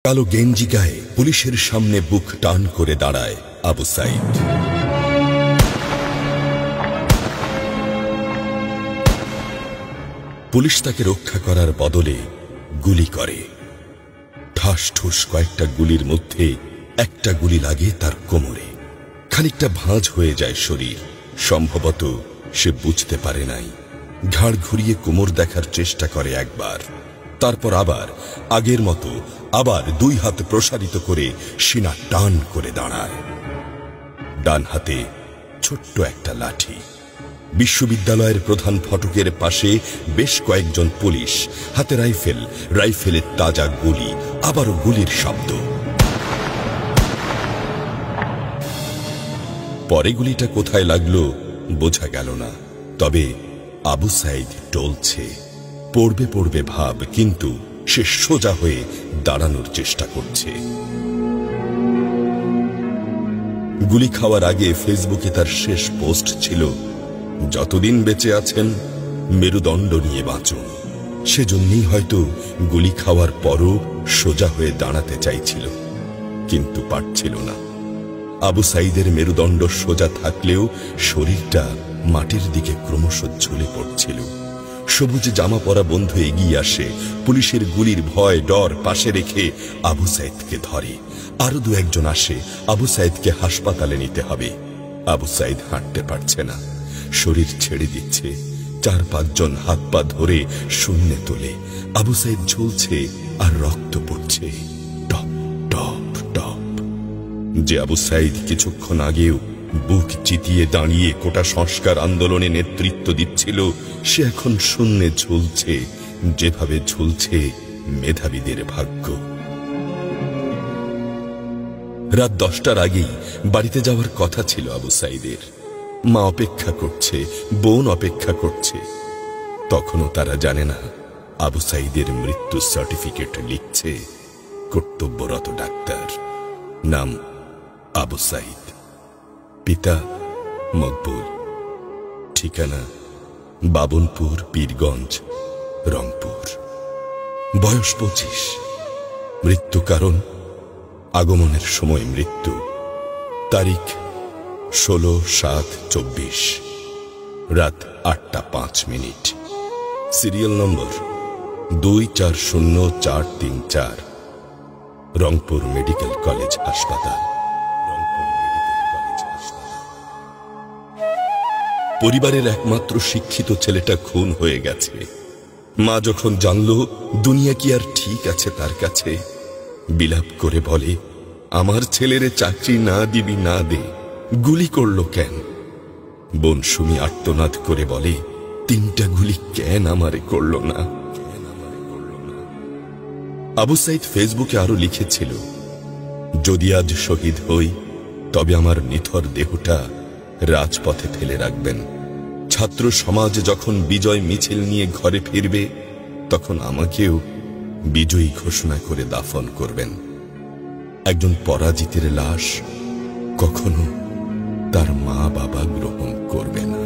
কালো গেঞ্জি গায়ে পুলিশের সামনে বুক টান করে দাঁড়ায় আবু সাইদ। পুলিশ তাকে রক্ষা করার বদলে গুলি করে। ঠাস ঠুস কয়েকটা গুলির মধ্যে একটা গুলি লাগে তার কোমরে। খানিকটা ভাঁজ হয়ে যায় শরীর। সম্ভবত সে বুঝতে পারে নাই। ঘাড় ঘুরিয়ে কোমর দেখার চেষ্টা করে একবার, তারপর আবার আগের মতো আবার দুই হাত প্রসারিত করে সিনা টান করে দাঁড়ায়। ডান হাতে ছোট্ট একটা লাঠি। বিশ্ববিদ্যালয়ের প্রধান ফটকের পাশে বেশ কয়েকজন পুলিশ, হাতে রাইফেল, রাইফেলের তাজা গুলি, আবারও গুলির শব্দ। পরে গুলিটা কোথায় লাগলো বোঝা গেল না। তবে আবু সাইদ টলছে। পড়বে পড়বে ভাব, কিন্তু সে সোজা হয়ে দাঁড়ানোর চেষ্টা করছে। গুলি খাওয়ার আগে ফেসবুকে তার শেষ পোস্ট ছিল, যতদিন বেঁচে আছেন মেরুদণ্ড নিয়ে বাঁচুন। সেজন্যই হয়তো গুলি খাওয়ার পরও সোজা হয়ে দাঁড়াতে চাইছিল, কিন্তু পারছিল না। আবু সাইদের মেরুদণ্ড সোজা থাকলেও শরীরটা মাটির দিকে ক্রমশ ঝুলে পড়ছিল। সবুজ জামা পরা বন্ধু এগিয়ে আসে, পুলিশের গুলির ভয় ডর পাশে রেখে আবু সাইদকে ধরে। আরো দু একজন আসে, আবু সাইদকে হাসপাতালে নিতে হবে। আবু সাইদ হাঁটতে পারছে না, শরীর ছেড়ে দিচ্ছে। 4-5 জন হাত পা ধরে শূন্যে তোলে। আবু সাইদ ঝুলছে আর রক্ত পড়ছে টপ টপ টপ। যে আবু সাইদ কিছুক্ষণ আগেও বুক চিতিয়ে দাঁড়িয়ে কোটা সংস্কার আন্দোলনে নেতৃত্ব দিচ্ছিল, সে এখন শূন্যে ঝুলছে, যেভাবে ঝুলছে মেধাবীদের ভাগ্য। রাত 10টার আগেই বাড়িতে যাওয়ার কথা ছিল আবু সাইদের। মা অপেক্ষা করছে, বোন অপেক্ষা করছে। তখনও তারা জানে না আবু সাইদের মৃত্যু সার্টিফিকেট লিখছে কর্তব্যরত ডাক্তার। নাম আবু সাইদ, পিতা মকবুল, ঠিকানা বাবনপুর, পীরগঞ্জ, রংপুর। বয়স 25। মৃত্যু কারণ আগমনের সময় মৃত্যু। তারিখ 16/7/24, রাত 8টা 5 minute. Serial number 240434, Rangpur medical college হাসপাতাল। পরিবারের একমাত্র শিক্ষিত ছেলেটা খুন হয়ে গেছে। মা যখন জানল দুনিয়া কি আর ঠিক আছে তার কাছে, বিলাপ করে বলে, আমার ছেলেরে চাকরি না দিবি না দে, গুলি করলো কেন? বোন সুমি আর্তনাদ করে বলে, 3টা গুলি কেন আমারে করলো না? আবু সাইদ ফেসবুকে আরো লিখেছিল, যদি আজ শহীদ হই তবে আমার নিথর দেহটা রাজপথে ফেলে রাখবেন। ছাত্র সমাজ যখন বিজয় মিছিল নিয়ে ঘরে ফিরবে, তখন আমাকেও বিজয়ী ঘোষণা করে দাফন করবেন। একজন পরাজিতের লাশ কখনো তার মা বাবা গ্রহণ করবে না।